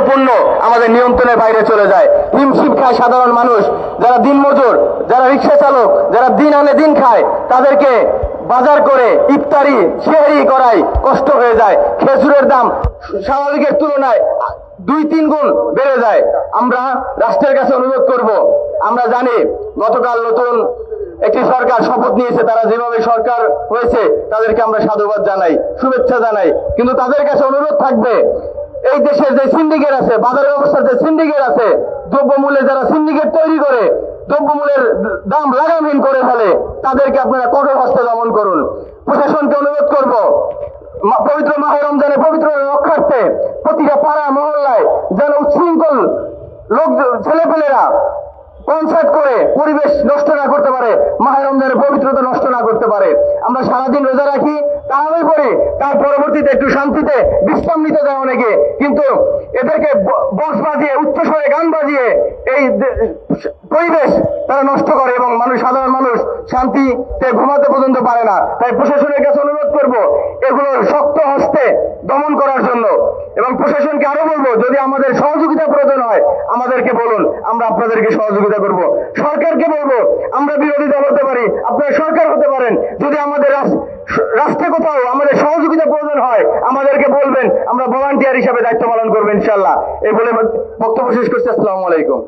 পণ্য আমাদের নিয়ন্ত্রণের বাইরে চলে যায়। হিমশিম খায় সাধারণ মানুষ, যারা দিনমজুর, যারা রিক্সা চালক, যারা দিন আনে দিন খায়, তাদেরকে বাজার করে ইফতারি সেহরি করাই কষ্ট হয়ে যায়। খেজুরের দাম স্বাভাবিকের তুলনায় 2-3 গুণ বেড়ে যায়। আমরা রাষ্ট্রের কাছে অনুরোধ করব, আমরা জানি গতকাল নতুন একটি সরকার শপথ নিয়েছে, তারা যেভাবে সরকার হয়েছে তাদেরকে আমরা সাধুবাদ জানাই, শুভেচ্ছা জানাই, কিন্তু তাদের কাছে অনুরোধ থাকবে, এই দেশের যে সিন্ডিকেট আছে, বাজার ব্যবস্থার যে সিন্ডিকেট আছে, দ্রব্যমূল্যে যারা সিন্ডিকেট তৈরি করে দ্রব্যমূল্যের দাম লাগামহীন করে ফেলে, তাদেরকে আপনারা কঠোর হস্তে দমন করুন। প্রশাসনকে অনুরোধ করব, পবিত্র মাহে রমজানের পবিত্র রক্ষার্থে প্রতিটা পাড়া মহল্লায় যেন উচ্ছৃঙ্খল লোক ছেলেপেলেরা কনসার্ট করে পরিবেশ নষ্ট না করতে পারে, মাহে রমজানের পবিত্রতা নষ্ট না করতে পারে। আমরা সারাদিন রোজা রাখি, তারাই পড়ি, তার পরবর্তীতে একটু শান্তিতে বিশ্রাম নিতে যায় অনেকে, কিন্তু এদেরকে বক্স বাজিয়ে উচ্চস্বরে গান বাজিয়ে এই পরিবেশ তারা নষ্ট করে এবং সাধারণ মানুষ শান্তিতে ঘুমাতে পর্যন্ত পারে না। তাই প্রশাসনের কাছে অনুরোধ করব এগুলো শক্ত হস্তে দমন করার জন্য, এবং প্রশাসনকে আরো বলবো, যদি আমাদের সহযোগিতা প্রয়োজন হয় আমাদেরকে বলুন, আমরা আপনাদেরকে সহযোগিতা করব। সরকারকে বলবো, আমরা বিরোধী দল হতে পারি, আপনারা সরকার হতে পারেন, যদি আমাদের রাষ্ট্রে কোথাও আমাদের সহযোগিতা প্রয়োজন হয় আমাদেরকে বলবেন, আমরা ভলান্টিয়ার হিসাবে দায়িত্ব পালন করবো ইনশাল্লাহ। এই বলে বক্তব্য শেষ করছি। আসসালামু আলাইকুম।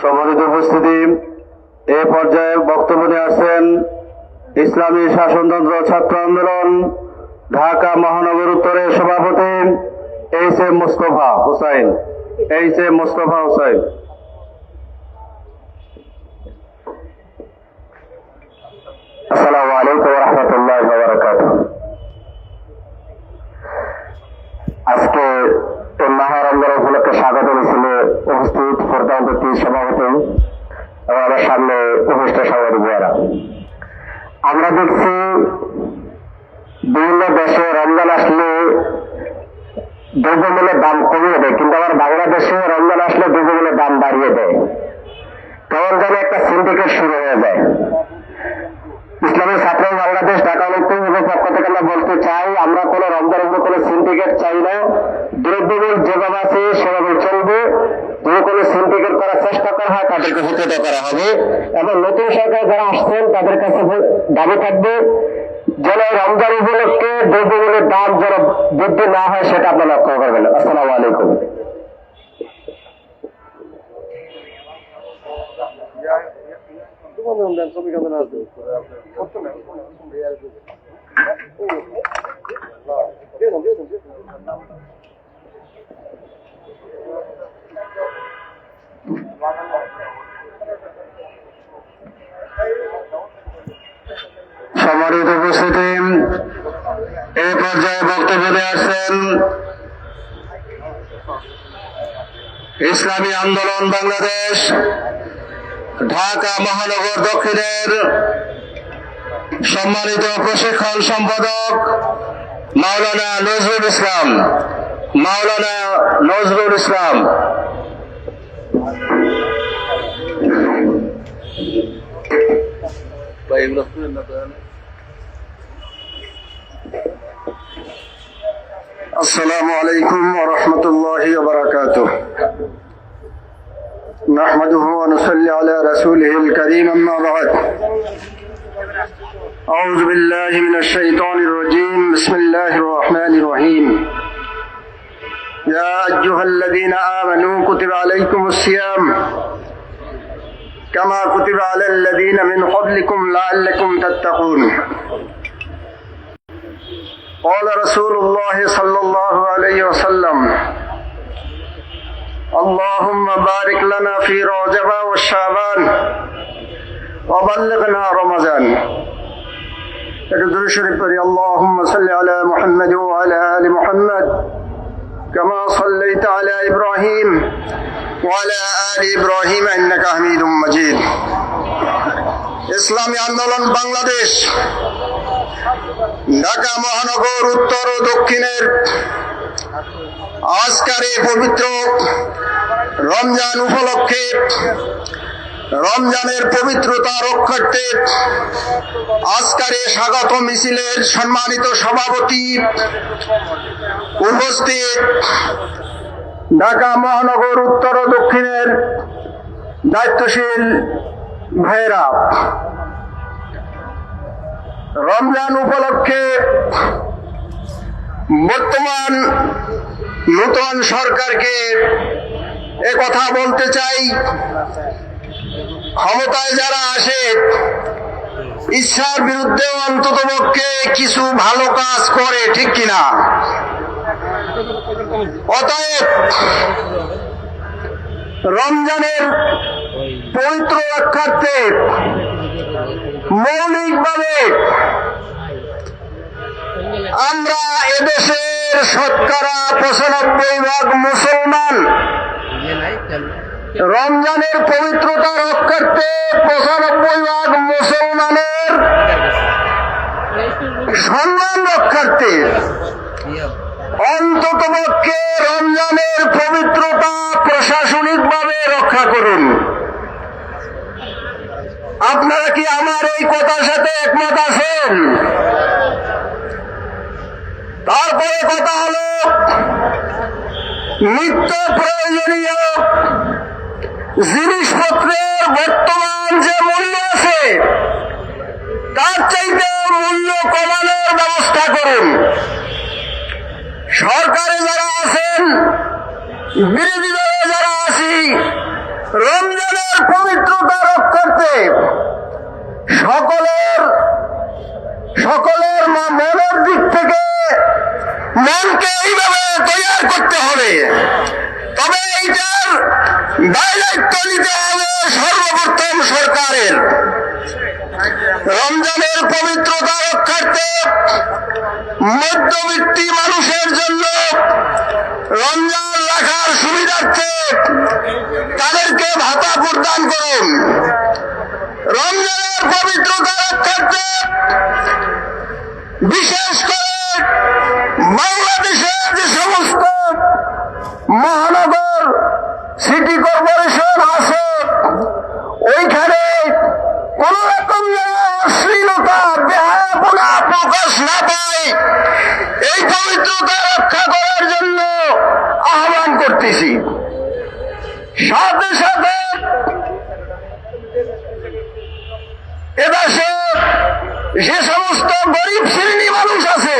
সম্মানিত উপস্থিতি, এ পর্যায়ে বক্তব্য নিয়ে আসছেন ইসলামী শাসনতন্ত্র ছাত্র আন্দোলন ঢাকা মহানগর উত্তরের সভাপতি এইচ.এম. মোস্তফা হোসাইন। আসসালামু আলাইকুম ওয়া রাহমাতুল্লাহি ওয়া বারাকাতুহু। আজকে মাহে রমজান উপলক্ষে স্বাগত মিছিলে উপস্থিত প্রধান অতিথি সভাপতি এবং আমার সামনে উপস্থিত সাংবাদিক ভাইয়েরা, আমরা দেখছি বিভিন্ন দেশে রমজান আসলে দ্রব্যমূল্যের দাম কমিয়ে দেয়, কিন্তু আমার বাংলাদেশে রমজান আসলে দ্রব্যমূল্যের দাম বাড়িয়ে দেয়। কেমন যেন একটা সিন্ডিকেট শুরু হয়ে যায়। ইসলামী ছাত্র বাংলাদেশ ঢাকা মুক্তিযুদ্ধের পক্ষ থেকে আমরা বলতে চাই, আমরা কোনো রমজানের উপর কোনো সিন্ডিকেট চাই না। দ্রব্যমূল্য যেভাবে আছে সেভাবে চলবে। যদি কোনো সিন্ডিকেট করার চেষ্টা করা হয় তাদেরকে হত্যা করা হবে, এবং নতুন সরকার যারা আসছেন তাদের কাছে দাবি থাকবে যেন রমজান উপলক্ষে দ্রব্যমূল্যের দাম যেন বৃদ্ধি না হয়, সেটা আপনারা লক্ষ্য করবেন। আসসালামু আলাইকুম। সম্মানিত উপস্থিতি, এই পর্যায়ে বক্তব্য দিয়ে আসছেন ইসলামী আন্দোলন বাংলাদেশ ঢাকা মহানগর দক্ষিণের সম্মানিত প্রশিক্ষণ সম্পাদক মাওলানা নজরুল ইসলাম। আসসালামু আলাইকুম ওয়া রাহমাতুল্লাহি ওয়া বারাকাতুহু। নাহমাদুহু ওয়া নুসাল্লি আলা রাসূলিহিল কারীম, আম্মা বা'দ। আউযু বিল্লাহি মিনাশ শাইতানির রাজীম। বিসমিল্লাহির রাহমানির রহিম। ইয়া আইয়ুহাল্লাযীনা আমানু কুতিবা আলাইকুমুস সিয়াম কামা কুতিবা আলাল্লাযীনা মিন ক্বাবলিকুম লাআল্লাকুম তাত্তাকুন। قال رسول الله صلى الله عليه وسلم اللهم بارك لنا في رجب وشعبان وبلغنا رمضان. اللهم صل على محمد وعلى آل محمد كما صليت على إبراهيم وعلى آل إبراهيم إنك حميد مجيد. ইসলামী আন্দোলন বাংলাদেশ ঢাকা মহানগর উত্তর ও দক্ষিণের আজকের এই পবিত্র রমজান উপলক্ষে রমজানের পবিত্রতা রক্ষার্থে আজকের এই স্বাগত মিছিলের সম্মানিত সভাপতি উপস্থিত ঢাকা মহানগর উত্তর ও দক্ষিণের দায়িত্বশীল ভাইয়েরা, রমজান উপলক্ষে বর্তমান নূতন সরকারকে কথা বলতে চাই, ক্ষমতায় যারা আসে ইচ্ছার বিরুদ্ধে অন্ততপক্ষে কিছু ভালো কাজ করে, ঠিক কিনা? অতএব রমজানের পবিত্র রক্ষার্থে মৌলিকভাবে আমরা এদেশের শতকরা ৯৫% মুসলমান রমজানের পবিত্রতা রক্ষার্থে ৯৫% মুসলমানের সম্মান রক্ষার্থে অন্ততপক্ষে রমজানের পবিত্রতা প্রশাসনিকভাবে রক্ষা করুন। আপনারা কি আমার এই কথার সাথে একমত আছেন? তারপরে কথা হলো, নিত্য প্রয়োজনীয় জিনিসপত্রের বর্তমান যে মূল্য আছে তার চাইতে মূল্য কমানোর ব্যবস্থা করুন। সরকারে যারা আছেন, বিরোধী দলে যারা আছি, রমজানের পবিত্রতা রক্ষার্থে সকলের মনের দিক থেকে মনকে এইভাবে তৈরি করতে হবে। তবে এইটার দায়িত্ব নিতে হবে সর্বপ্রথম সরকারের। রমজানের পবিত্রতা রক্ষার্থে মধ্যবিত্ত মানুষের জন্য রমজান রাখার সুবিধার্থে তাদেরকে ভাতা প্রদান করুন। রমজানের পবিত্রতা রক্ষার্থে বিশেষ করে বাংলাদেশের যে সমস্ত মহানগর সিটি কর্পোরেশন আছে, ওইখানে কোন রকম অশ্লীলতা বেহায়াপনা প্রকাশ না পায়, এই পবিত্রতা রক্ষা করার জন্য আহ্বান করতেছি। সাথে সাথে এদেশে যে সমস্ত গরিব শ্রেণী মানুষ আছে,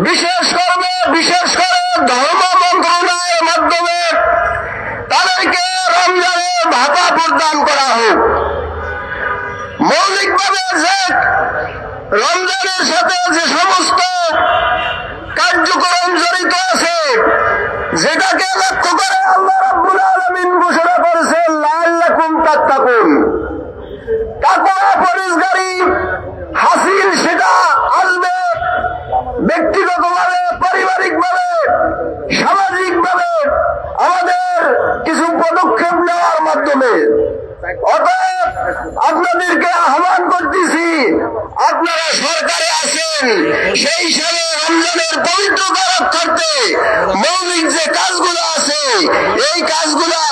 বিশেষ করে ধর্ম মন্ত্রণালয়ের মাধ্যমে তাদেরকে রমজানের ভাতা প্রদান করা হোক। মৌলিকভাবে যে রমজানের সাথে যে সমস্ত কার্যক্রম জড়িত আছে, যেটাকে লক্ষ্য করে আল্লাহ রাব্বুল আলামিন ঘোষণা করেছেন লাআল্লাকুম তাত্তাকুন, তাকওয়া পরহেজগারি হাসিল সেটা আসবে ব্যক্তিগতভাবে, পারিবারিকভাবে, সামাজিকভাবে আমাদের কিছু পদক্ষেপ নেওয়ার মাধ্যমে। অতএব আপনাদেরকে আহ্বান করতেছি, আপনারা সরকারে আছেন, সেই হিসাবে রমজানের পবিত্রতা রক্ষার্থে মৌলিক যে কাজগুলো আছে এই কাজগুলা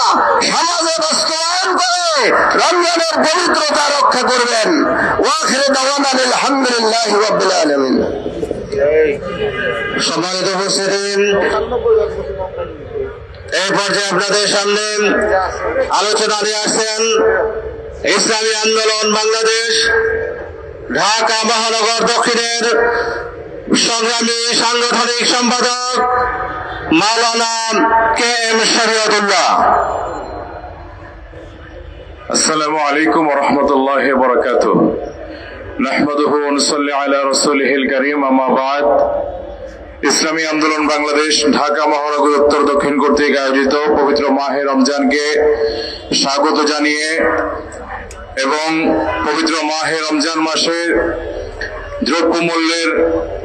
সমাজে বাস্তবায়ন করে রমজানের পবিত্রতা রক্ষা করবেন। ওয়াখিরু দাওয়ানা আলহামদুলিল্লাহি রাব্বিল আলামিন। সম্মানিত উপস্থিতি, এই পর্যায়ে আপনাদের সামনে আলোচনা নিয়ে আসছেন ইসলামী আন্দোলন বাংলাদেশ ঢাকা মহানগর দক্ষিণের সংগ্রামী সাংগঠনিক সম্পাদক মাওলানা KM শরীয়তুল্লাহ। আসসালামু আলাইকুম ওয়া রাহমাতুল্লাহি ওয়া বারাকাতুহু। নাহমাদুহু ওয়া নুসাল্লি আলা রাসূলিহিল কারীম, আম্মা বা'দ। ইসলামী আন্দোলন বাংলাদেশ ঢাকা মহানগর উত্তর দক্ষিণ কর্তৃক আয়োজিত পবিত্র মাহে রমজানকে স্বাগত জানিয়ে এবং পবিত্র মাহে রমজান মাসে দ্রব্যমূল্যের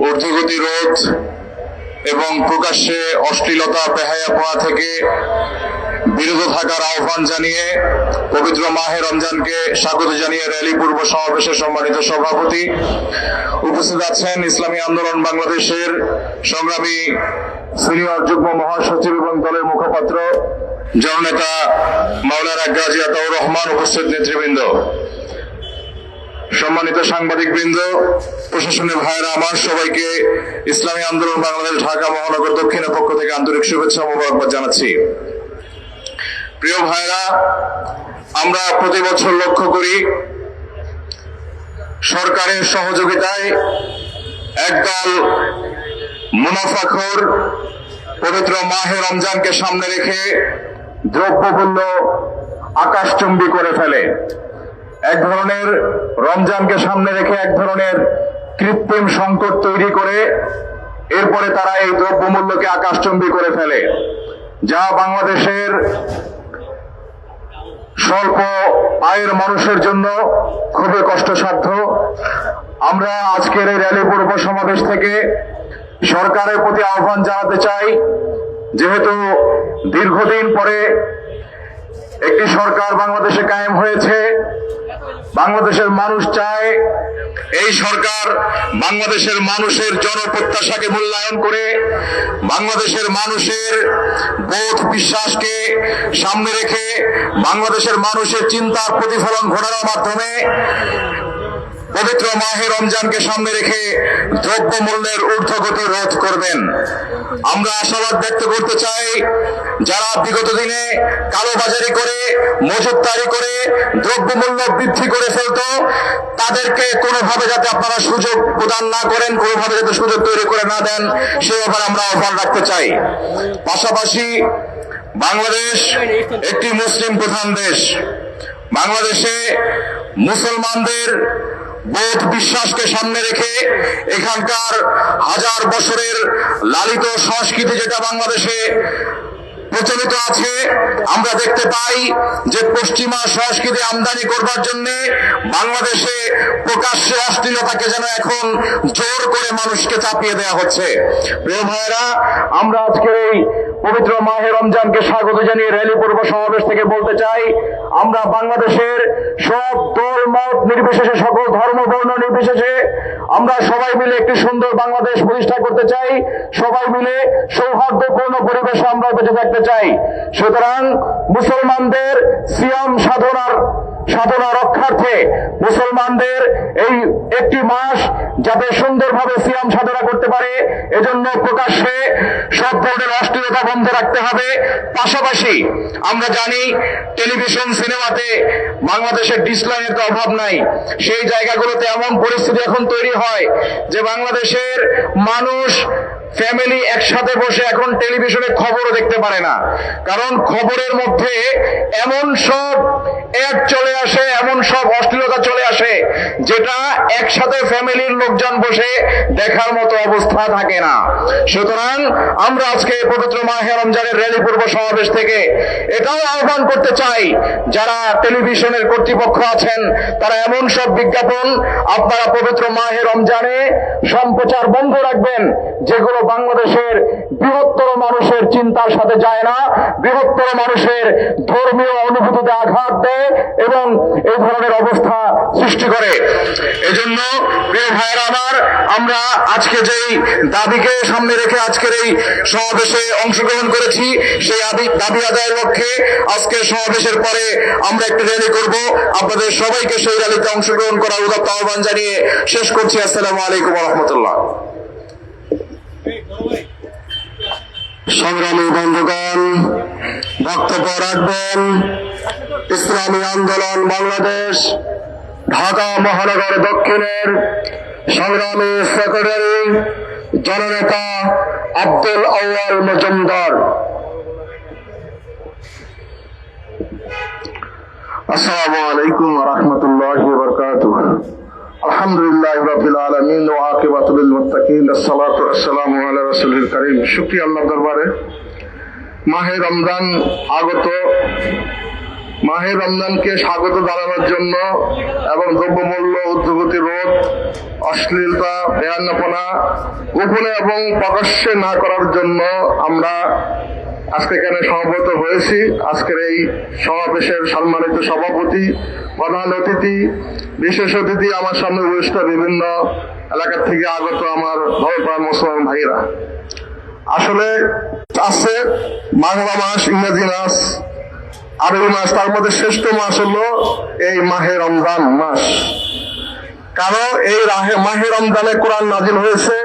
ঊর্ধ্বগতি রোধ এবং প্রকাশ্যে অশ্লীলতা বেহায়াপনা থেকে বিরত থাকার আহ্বান জানিয়ে পবিত্র মাহে রমজানকে স্বাগত জানিয়ে র্যালি পূর্ব সমাবেশের সম্মানিত সভাপতি উপস্থিত আছেন ইসলামী আন্দোলন বাংলাদেশের সংগ্রামী সিনিয়র যুগ্ম মহাসচিব এবং দলের মুখপাত্র জননেতা মাওলানা গাজী আতাউর রহমান, উপস্থিত নেতৃবৃন্দ, সম্মানিত সাংবাদিকবৃন্দ, প্রশাসনের ভাইয়েরা আমার, সবাইকে ইসলামী আন্দোলন বাংলাদেশ ঢাকা মহানগর দক্ষিণের পক্ষ থেকে আন্তরিক শুভেচ্ছা ও মোবারকবাদ জানাচ্ছি। প্রিয় ভাইয়েরা, আমরা প্রতি বছর লক্ষ্য করি সরকারের সহযোগিতায় একদল মুনাফাখোর পবিত্র মাহে রমজানকে সামনে রেখে দ্রব্যমূল্য আকাশচুম্বী করে ফেলে। এক ধরনের রমজানকে সামনে রেখে এক ধরনের কৃত্রিম সংকট তৈরি করে এরপরে তারা এই দ্রব্যমূল্যকে আকাশচুম্বী করে ফেলে, যা বাংলাদেশের স্বল্প আয়ের মানুষের জন্য খুবই কষ্টসাধ্য। আমরা আজকের এই র্যালি পূর্ব সমাবেশ থেকে সরকারের প্রতি আহ্বান জানাতে চাই, যেহেতু দীর্ঘদিন পরে একটি সরকার বাংলাদেশে কায়েম হয়েছে, বাংলাদেশের মানুষ চায় এই সরকার বাংলাদেশের মানুষের জনপ্রত্যাশাকে মূল্যায়ন করে বাংলাদেশের মানুষের বোধ বিশ্বাসকে সামনে রেখে বাংলাদেশের মানুষের চিন্তার প্রতিফলন ঘটানোর মাধ্যমে পবিত্র মাহে রমজানকে সামনে রেখে দ্রব্যমূল্যের ঊর্ধ্বগতি রোধ করবেন। আমরা আশাবাদ ব্যক্ত করতে চাই, যারা বিগত দিনে কালোবাজারি করে মজুতদারি করে দ্রব্যমূল্য বৃদ্ধি করে ফেলত, তাদেরকে কোনোভাবে যাতে আপনারা সুযোগ প্রদান না করেন, কোনোভাবে যাতে সুযোগ তৈরি করে না দেন, সে ব্যাপারে আমরা আহ্বান রাখতে চাই। পাশাপাশি বাংলাদেশ একটি মুসলিম প্রধান দেশ। বাংলাদেশে মুসলমানদের বোধ বিশ্বাসকে সামনে রেখে এখানকার হাজার বছরের লালিত সংস্কৃতি যেটা বাংলাদেশে প্রচলিত আছে, আমরা দেখতে পাই যে পশ্চিমা সংস্কৃতি আমদানি করবার জন্য বাংলাদেশে প্রকাশ্যে অশ্লীলতাকে যেন এখন জোর করে মানুষকে চাপিয়ে দেওয়া হচ্ছে। প্রিয় ভাইয়েরা, আমরা আজকের এই পবিত্র মাহে রমজানকে স্বাগত জানিয়ে র্যালি পূর্ব সমাবেশ থেকে বলতে চাই, আমরা বাংলাদেশের সব দল মত নির্বিশেষে, সকল ধর্ম বর্ণ নির্বিশেষে আমরা সবাই মিলে একটি সুন্দর বাংলাদেশ প্রতিষ্ঠা করতে চাই। সবাই মিলে সৌহার্দ্যপূর্ণ পরিবেশে আমরা বেঁচে থাকতে চাই। সুতরাং মুসলমানদের সিয়াম সাধনা রক্ষার্থে মুসলমানদের এই একটি মাস যাতে সুন্দরভাবে সিয়াম সাধনা করতে পারে, এজন্য প্রকাশ্যে সব ধরনের অশ্লীলতা বন্ধ রাখতে হবে। পাশাপাশি আমরা জানি টেলিভিশন সিনেমাতে বাংলাদেশের ডিসলাইনের তো অভাব নাই। সেই জায়গাগুলোতে এমন পরিস্থিতি এখন তৈরি হয় যে বাংলাদেশের মানুষ ফ্যামিলি একসাথে বসে এখন টেলিভিশনে খবরও দেখতে পারে না, কারণ খবরের মধ্যে এমন সব অ্যাড চলে আসে, এমন সব অশ্লীলতা চলে আসে, যেটা একসাথে ফ্যামিলির লোকজন বসে দেখার মতো অবস্থা থাকে না। সুতরাং আমরা আজকে পবিত্র মাহে রমজানের র্যালি পূর্ব সমাবেশ থেকে এটাও আহ্বান করতে চাই, যারা টেলিভিশনের কর্তৃপক্ষ আছেন তারা এমন সব বিজ্ঞাপন আপনারা পবিত্র মাহে রমজানে সম্প্রচার বন্ধ রাখবেন যেগুলো বাংলাদেশের বৃহত্তর মানুষের চিন্তার সাথে যায় না, বৃহত্তর মানুষের ধর্মীয় অনুভূতিতে আঘাত দেয় এবং এই ধরনের অবস্থা সৃষ্টি করে। এজন্য প্রিয় ভাইয়েরা আমার, আমরা আজকে যেই দাবিকে সামনে রেখে আজকের এই সমাবেশে অংশগ্রহণ করেছি, সেই দাবি আদায়ের লক্ষ্যে আজকের সমাবেশের পরে আমরা একটি র্যালি করব। আপনাদের সবাইকে সেই র্যালিতে অংশগ্রহণ করার উদাত্ত আহ্বান জানিয়ে শেষ করছি। আসসালামু আলাইকুম ওয়া রাহমাতুল্লাহ। সংগ্রামী বন্ধুগণ, বক্তব্য রাখবেন ইসলামী আন্দোলন বাংলাদেশ ঢাকা মহানগর দক্ষিণের সংগ্রামী সেক্রেটারি জননেতা আব্দুল আউয়াল মজুমদার। আসসালামু আলাইকুম ওয়া রাহমাতুল্লাহি ওয়া বারাকাতুহু। আলহামদুলিল্লাহি রাব্বিল আলামিন ওয়া আকিবাতুল লিল মুত্তাকিন, আসসালাতু ওয়াসসালামু আলা রাসূলিল কারীম। শুকরিয়া আল্লাহর দরবারে, মাহে রমজান আগত। মাহে রমজানকে স্বাগত জানানোর জন্য এবং দ্রব্যমূল্য ঊর্ধ্বগতি রোধ, অশ্লীলতা, বেয়ানাপনা গোপনে এবং প্রকাশ্যে না করার জন্য আমরা আজকে এখানে সমবেত হয়েছি। আজকের এই সমাবেশের সম্মানিত সভাপতি, প্রধান অতিথি, বিশেষ অতিথি, আমার সামনে উপস্থিত বিভিন্ন এলাকা থেকে আগত আমার ভাইপ্রাণ মুসলমান ভাইরা। আসলে আছে বাংলা মাস, ইংরেজি মাস, আরবি মাস, তার মধ্যে শ্রেষ্ঠ মাস হলো এই মাহে রমজান মাস। কারণ এই মাহে রমজানে কোরআন নাজিল হয়েছে।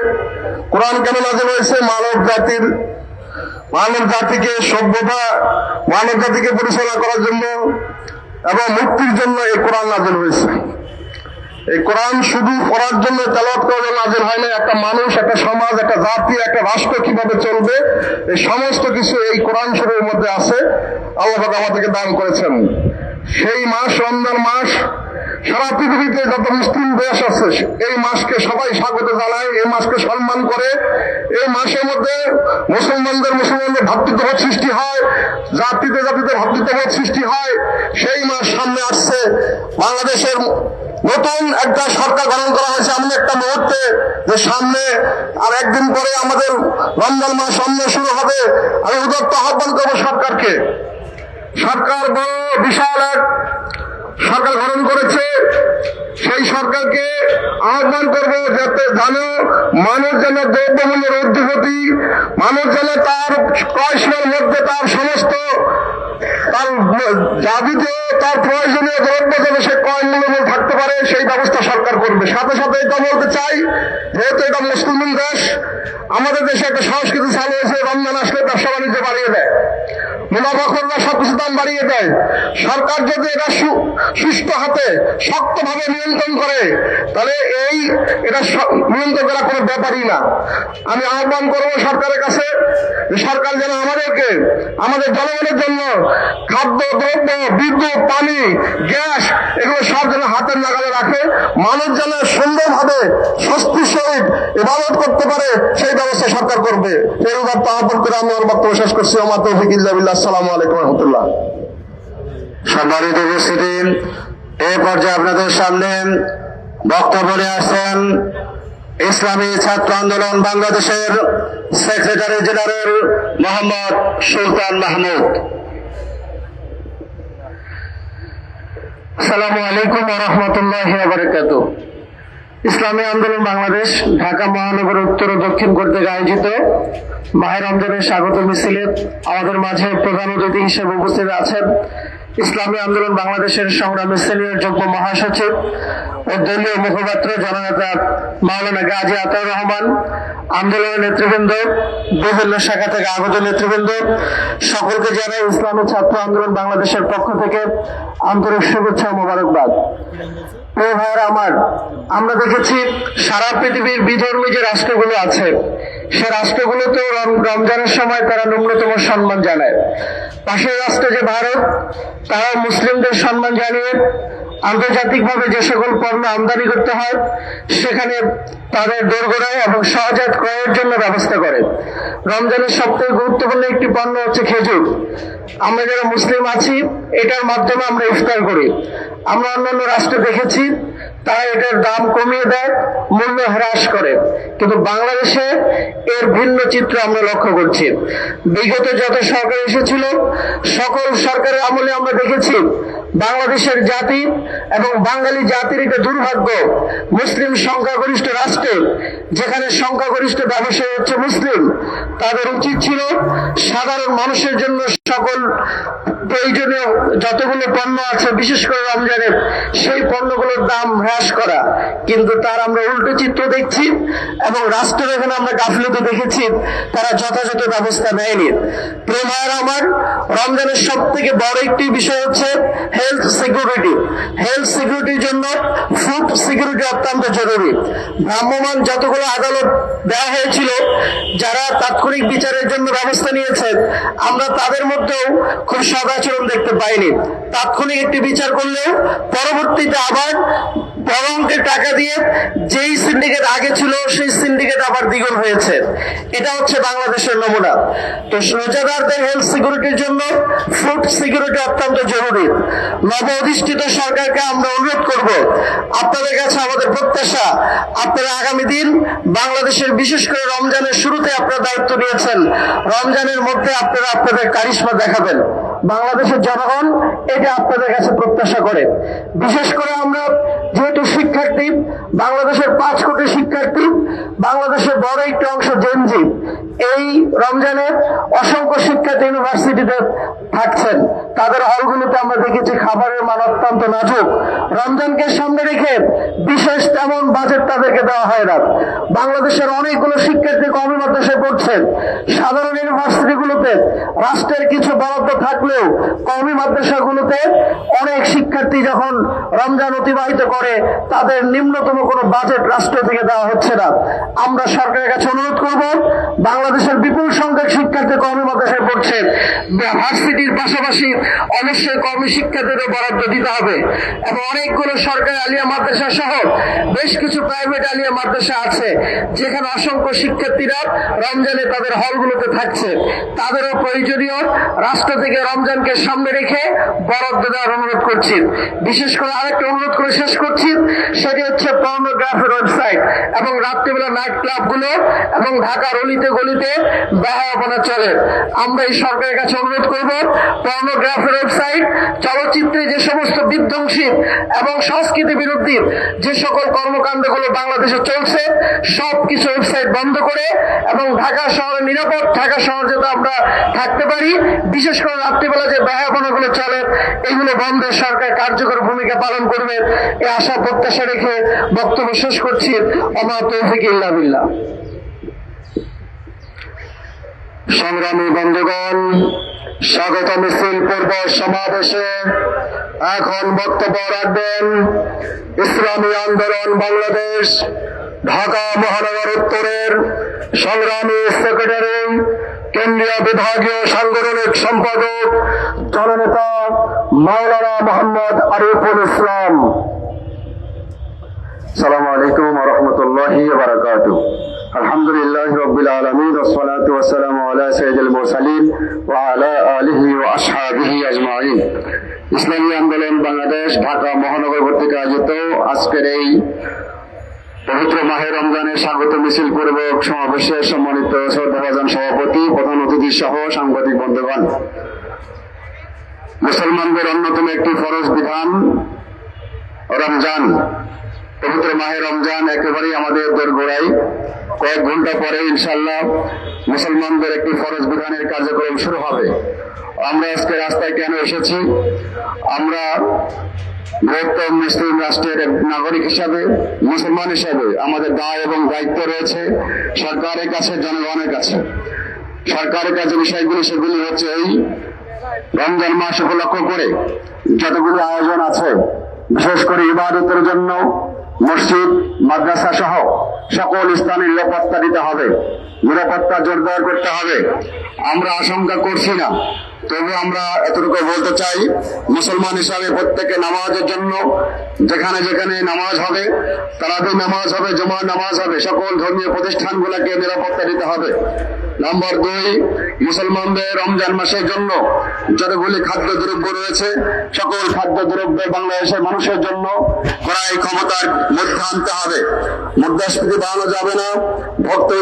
কোরআন কেন নাজিল হয়েছে? মানব জাতিকে সভ্যতা, মানব জাতিকে পরিচালনা করার জন্য এবং মুক্তির জন্য এই কোরআন নাজিল হয়েছে। এই কোরআন শুধু পড়ার জন্য, তেলাওয়াত করার জন্য নাজিল হয় না। একটা মানুষ, একটা সমাজ, একটা জাতি, একটা রাষ্ট্র কিভাবে চলবে, এই সমস্ত কিছু এই কোরআন শরীফের মধ্যে আছে। আল্লাহ পাক আমাদেরকে দান করেছেন। সেই মাস রমজান মাস, সারা পৃথিবীতে যত মুসলিম দেশ আছে এই মাসকে সবাই স্বাগত জানায়, এই মাসকে সম্মান করে। এই মাসের মধ্যে মুসলমানদের ভ্রাতৃত্ববোধ সৃষ্টি হয়, জাতিতে ভ্রাতৃত্ববোধ সৃষ্টি হয়। সেই মাস সামনে আসছে। বাংলাদেশের নতুন একটা সরকার গঠন করা হয়েছে এমন একটা মুহূর্তে, যে সামনে আর একদিন পরে আমাদের রমজান মাস সামনে শুরু হবে। আমি উদাত্ত আহ্বান করবো সরকারকে। সরকার বড় বিশাল এক সরকার গঠন করেছে, সেই সরকারকে আহ্বান করব যাতে মানুষ যেন দ্রব্যমূল্যের ঊর্ধ্বগতি, মানুষ যেন তার ক্রয়শীলের মধ্যে তার সমস্ত তার যাবতীয় তার প্রয়োজনীয় দ্রব্য যেন সে ক্রয় মূল্যে থাকতে পারে, সেই ব্যবস্থা সরকার করবে। সাথে সাথে এটা বলতে চাই, যেহেতু এটা মুসলিম দেশ, আমাদের দেশে একটা সংস্কৃতি চালু হয়েছে, রমজান আসলে ব্যবসা বাণিজ্য বাড়িয়ে দেয়, মুনাফাখোররা সবকিছু দাম বাড়িয়ে দেয়। সরকার যদি এটা সুস্থ হাতে শক্তভাবে নিয়ন্ত্রণ করে, তাহলে এটা নিয়ন্ত্রণ করা কোনো ব্যাপারই না। আমি আহ্বান করবো সরকারের কাছে, সরকার যেন আমাদেরকে, আমাদের জনগণের জন্য খাদ্য দ্রব্য, বিদ্যুৎ, পানি, গ্যাস, এগুলো সব যেন হাতের নাগালে রাখে। মানুষ যেন সুন্দরভাবে স্বস্তির সহিত ইবাদত করতে পারে, সেই ব্যবস্থা সরকার করবে। এই উদাত্ত আহ্বান করে আমি আমার বক্তব্য শেষ করছি। আমার তৌফিক ইল্লা বিল্লাহ। আসসালামু আলাইকুম ওয়া রাহমাতুল্লাহ। সম্মানিত উপস্থিতি, এই পর্যায়ে আপনাদের সামনে বক্তব্য নিয়ে আসছেন ইসলামী ছাত্র আন্দোলন বাংলাদেশের সেক্রেটারি জেনারেল মোহাম্মদ সুলতান মাহমুদ। আসসালামু আলাইকুম ওয়া রাহমাতুল্লাহি ওয়া বারাকাতুহু। ইসলামী আন্দোলন বাংলাদেশ ঢাকা মহানগর উত্তর ও দক্ষিণ কর্তৃক আয়োজিত মাহে রমজানের স্বাগত মিছিলে আমাদের মাঝে প্রধান অতিথি হিসেবে উপস্থিত আছেন ইসলামী আন্দোলন বাংলাদেশের সংগ্রামী সিনিয়র যুগ্ম মহাসচিব ও দলীয় মুখপাত্র জননেতা মাওলানা গাজী আতাউর রহমান, আন্দোলনের নেতৃবৃন্দ, বিভিন্ন শাখা থেকে আগত নেতৃবৃন্দ, সকলকে জানাই ইসলামী ছাত্র আন্দোলন বাংলাদেশের পক্ষ থেকে আন্তরিক শুভেচ্ছা ও মোবারকবাদ। প্রিয় ভাইয়েরা আমার, আমরা দেখেছি সারা পৃথিবীর বিধর্মী যে রাষ্ট্রগুলো আছে, সে রাষ্ট্রগুলোতেও রমজানের সময় তারা ন্যূনতম সম্মান জানায়। পাশের রাষ্ট্র যে ভারত, তারা মুসলিমদের সম্মান জানিয়ে আন্তর্জাতিকভাবে যে সকল পণ্য আমদানি করতে হয় সেখানে তাদের দোরগোড়ায় এবং সহজাত ক্রয়ের জন্য ব্যবস্থা করে। রমজানের সবথেকে গুরুত্বপূর্ণ একটি পণ্য হচ্ছে খেজুর। আমরা যারা মুসলিম আছি, এটার মাধ্যমে আমরা ইফতার করি। আমরা অন্যান্য রাষ্ট্রে দেখেছি তারা এটার দাম কমিয়ে দেয়, মূল্য হ্রাস করে, কিন্তু বাংলাদেশে এর ভিন্ন চিত্র আমরা লক্ষ্য করছি। বিগত যত সরকার এসেছিল, সকল সরকারের আমলে আমরা দেখেছি বাংলাদেশের জাতি এবং বাঙালি জাতির এটা দুর্ভাগ্য, মুসলিম সংখ্যাগরিষ্ঠ রাষ্ট্রে, যেখানে সংখ্যাগরিষ্ঠ ব্যবসায়ী হচ্ছে মুসলিম, তাদের উচিত ছিল সাধারণ মানুষের জন্য সকল প্রয়োজনীয় যতগুলো পণ্য আছে, বিশেষ করে রমজানের, সেই পণ্যগুলোর দাম হ্রাস করা। কিন্তু তার আমরা উল্টো চিত্র দেখছি এবং রাষ্ট্রের এখানে আমরা গাফিলতি দেখেছি, তারা যথাযথ ব্যবস্থা নেয়নি। প্রিয় ভাইয়েরা আমার, রমজানের সব থেকে বড় একটি বিষয় হচ্ছে হেলথ সিকিউরিটি। হেলথ সিকিউরিটির জন্য ফুড সিকিউরিটি অত্যন্ত জরুরি। ভ্রাম্যমাণ যতগুলো আদালত দেওয়া হয়েছিল, যারা তাৎক্ষণিক বিচারের জন্য ব্যবস্থা নিয়েছেন, আমরা তাদের মধ্যেও খুব সদাচরণ দেখতে পাইনি। তাৎক্ষণিক একটি বিচার করলে পরবর্তীতে আবার বড় অঙ্কের টাকা দিয়ে যেই সিন্ডিকেট আগে ছিল সেই সিন্ডিকেট আবার দ্বিগুণ হয়েছে। এটা হচ্ছে বাংলাদেশের নমুনা। তো রোজাদারদের হেলথ সিকিউরিটির জন্য ফুড সিকিউরিটি অত্যন্ত জরুরি। নব অধিষ্ঠিত সরকারকে আমরা অনুরোধ করব, আপনাদের কাছে আমাদের প্রত্যাশা, আপনারা আগামী দিন বাংলাদেশের, বিশেষ করে রমজানের শুরুতে আপনারা দায়িত্ব নিয়েছেন, রমজানের মধ্যে আপনারা আপনাদের কারিশমা দেখাবেন। বাংলাদেশের জনগণ এটা আপনাদের কাছে প্রত্যাশা করে। বিশেষ করে আমরা যেহেতু শিক্ষার্থী, বাংলাদেশের 5 কোটি শিক্ষার্থী, বাংলাদেশের বড় একটি অংশ জেনজি, এই রমজানে অসংখ্য শিক্ষার্থী ইউনিভার্সিটি ভার্সিটিতে থাকছেন, তাদের হলগুলোতে আমরা দেখেছি খাবারের মান অত্যন্ত নাজুক। রমজানকে সামনে রেখে বিশেষ তেমন বাজেট তাদেরকে দেওয়া হয় না। বাংলাদেশের অনেকগুলো শিক্ষার্থী কওমি মাদ্রাসায় পড়ছেন। সাধারণ ইউনিভার্সিটিগুলোতে রাষ্ট্রের কিছু বরাদ্দ থাকলেও কওমি মাদ্রাসাগুলোতে অনেক শিক্ষার্থী যখন রমজান অতিবাহিত করে তাদের নিম্নতম কোনো বাজেট রাষ্ট্র থেকে দেওয়া হচ্ছে না। আমরা সরকারের কাছে অনুরোধ করব, বাংলাদেশের বিপুল সংখ্যক শিক্ষার্থী কওমি মাদ্রাসায় পড়ছেন, ভার্সিটির পাশাপাশি অবশ্যই কওমি শিক্ষার্থীদের বরাদ্দ দিতে হবে। এবং অনেকগুলো সরকারি আলিয়া মাদ্রাসা সহ বেশ কিছু প্রাইভেট আলিয়া মাদ্রাসা আছে যেখানে অসংখ্য শিক্ষার্থীরা রমজানে তাদের হলগুলোতে থাকছে। তাদেরও প্রয়োজনীয় রাষ্ট্র থেকে রমজানকে সামনে রেখে বরাদ্দ দেওয়ার অনুরোধ করছি। বিশেষ করে আরেকটা অনুরোধ করে শেষ করছি, সেটি হচ্ছে পর্নোগ্রাফির ওয়েবসাইট এবং রাত্রিবেলা নাইট ক্লাবগুলো এবং ঢাকার অলিতে গলিতে বেহায়াপনা চলে। আমরা এই সরকারের কাছে অনুরোধ করব, পর্নোগ্রাফির ওয়েবসাইট, চলচ্চিত্রে যে সমস্ত বিধ্বংসী এবং সংস্কৃতি বিরোধী যে সকল কর্মকাণ্ডগুলো বাংলাদেশে চলছে সবকিছু ওয়েবসাইট বন্ধ করে এবং ঢাকা শহরে নিরাপদ ঢাকা শহর যাতে আমরা থাকতে পারি, বিশেষ করে রাত্রিবেলা যে বেহায়াপনাগুলো চলে এগুলো বন্ধে সরকার কার্যকর ভূমিকা পালন করবে এই আশা প্রত্যাশা রেখে বক্তব্য শেষ করছি। ওমা তৌফিক ইল্লা বিল্লাহ। সংগ্রামী বন্ধুগণ, স্বাগত মিছিল পূর্ব সমাবেশে এখন বক্তব্য রাখবেন ইসলামী আন্দোলন বাংলাদেশ ঢাকা মহানগর উত্তরের সংগ্রামী সেক্রেটারি, কেন্দ্রীয় বিভাগীয় সাংগঠনিক সম্পাদক, জননেতা মাওলানা মোহাম্মদ আরিফুল ইসলাম। আসসালামু আলাইকুম ওয়া রাহমাতুল্লাহি ওয়া বারাকাতুহু। আলহামদুলিল্লাহি রাব্বিল আলামিন ওয়াস সালাতু ওয়াস সালামু আলা সাইয়্যিদিল মুরসালিন ওয়া আলা আলিহি ওয়া আসহাবিহি আজমাইন। ইসলামী আন্দোলন বাংলাদেশ ঢাকা মহানগর কর্তৃক আয়োজিত আজকের এই পবিত্র মাহে রমজানের স্বাগত মিছিল পূর্বক সমাবেশে সম্মানিত শ্রদ্ধাভাজন সভাপতি, প্রধান অতিথি সহ সাংবাদিক বন্ধুগণ, মুসলমানদের অন্যতম একটি ফরজ বিধান রমজান। পবিত্র মাহে রমজান একেবারেই আমাদের দোরগোড়ায়। কয়েক ঘন্টা পরে ইনশাআল্লাহ মুসলমানদের একটি ফরজ বিধানের কার্যক্রম শুরু হবে। আমরা আজকে রাস্তায় কেন এসেছি? আমরা বৃহত্তম মুসলিম রাষ্ট্রের নাগরিক হিসাবে, মুসলমান হিসাবে আমাদের দায় এবং দায়িত্ব রয়েছে সরকারের কাছে, জনগণের কাছে। সরকারের কাছে বিষয়গুলি সেগুলি হচ্ছে এই রমজান মাস উপলক্ষ করে যতগুলি আয়োজন আছে, বিশেষ করে ইবাদতের জন্য মসজিদ, মাদ্রাসা সহ সকল স্থানে নিরাপত্তা দিতে হবে, নিরাপত্তা জোরদার করতে হবে। আমরা আশঙ্কা করছি না, তবে আমরা এতটুকু বলতে চাই, মুসলমান হিসাবে প্রত্যেকে নামাজের জন্য যেখানে যেখানে নামাজ হবে, তারাবি নামাজ হবে, জুমার নামাজ হবে, সকল ধর্মীয় প্রতিষ্ঠানগুলোকে নিরাপত্তা দিতে হবে। নম্বর 2, মুসলমানদের রমজান মাসের জন্য যতগুলি খাদ্যদ্রব্য রয়েছে সকল খাদ্যদ্রব্য বাংলাদেশের মানুষের জন্য ক্রয় ক্ষমতার মধ্যে আনতে হবে। মুদ্রাস্ফীতি বাড়ানো যাবে না। ভোক্তা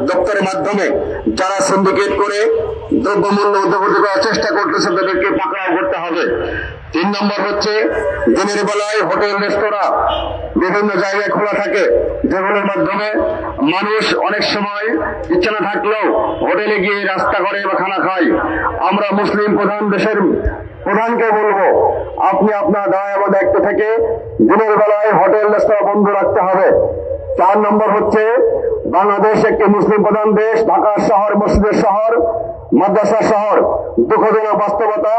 দপ্তরের মাধ্যমে যারা সিন্ডিকেট করে দ্রব্যমূল্য ঊর্ধ্বগতি করার চেষ্টা করতেছে তাদেরকে পাকড়াও করতে হবে। 3 নম্বর হচ্ছে, দিনের বেলায় হোটেল, রেস্তোরাঁ বিভিন্ন জায়গায় খোলা থাকে, যেগুলোর মাধ্যমে মানুষ অনেক সময় ইচ্ছা না থাকলেও হোটেলে গিয়ে রাস্তা করে বা খানা খায়। আমরা মুসলিম প্রধান দেশের প্রধানকে বলবো, আপনি আপনার দায় এবং দায়িত্ব থেকে দিনের বেলায় হোটেল, রেস্তোরাঁ বন্ধ রাখতে হবে। 4 নম্বর হচ্ছে, বাংলাদেশ একটি মুসলিম প্রধান দেশ, ঢাকা শহর মসজিদের শহর, মাদ্রাসা শহর। দুঃখজনক বাস্তবতা,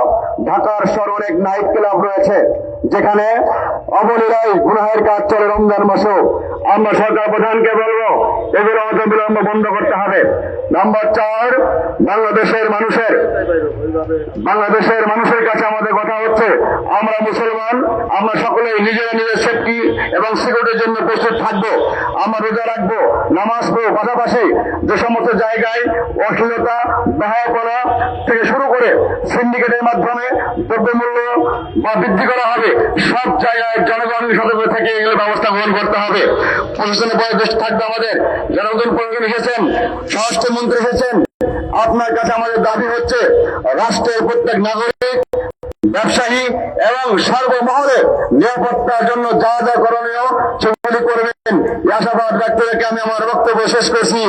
ঢাকার শহর অনেক নাইট ক্লাব রয়েছে যেখানে অবলীলায় গুনাহের কাজ চলে রমজান মাসেও। আমরা সরকার প্রধানকে বলবো এগুলো অবিলম্বে বন্ধ করতে হবে। নাম্বার 4, বাংলাদেশের মানুষের কাছে আমাদের কথা হচ্ছে, আমরা মুসলমান, আমরা সকলেই নিজেরা নিজের সেফটি এবং সিকিউরিটির জন্য প্রস্তুত থাকবো। আমরা রোজা রাখবো, নামাজ পড়বো, পাশাপাশি যে সমস্ত জায়গায় অশ্লীলতা, বেহায়াপনা থেকে শুরু করে সিন্ডিকেটের মাধ্যমে দ্রব্যমূল্য বা বৃদ্ধি করা হবে, সব জায়গায় জনগণের সতর্ক থেকে এগুলো ব্যবস্থা গ্রহণ করতে হবে। প্রশাসনের বয়োজ্যেষ্ঠ থাকবে আমাদের, যারা নতুন প্রশাসন এসেছেন, স্বরাষ্ট্রমন্ত্রী এসেছেন, আপনার কাছে আমাদের দাবি হচ্ছে রাষ্ট্রের প্রত্যেক নাগরিক, ব্যবসায়ী এবং সর্বমহলে নিরাপত্তার জন্য যা যা করণীয় সেগুলি করবেন। এই আশাবাদ ব্যক্ত রেখে আমি আমার বক্তব্য শেষ করছি।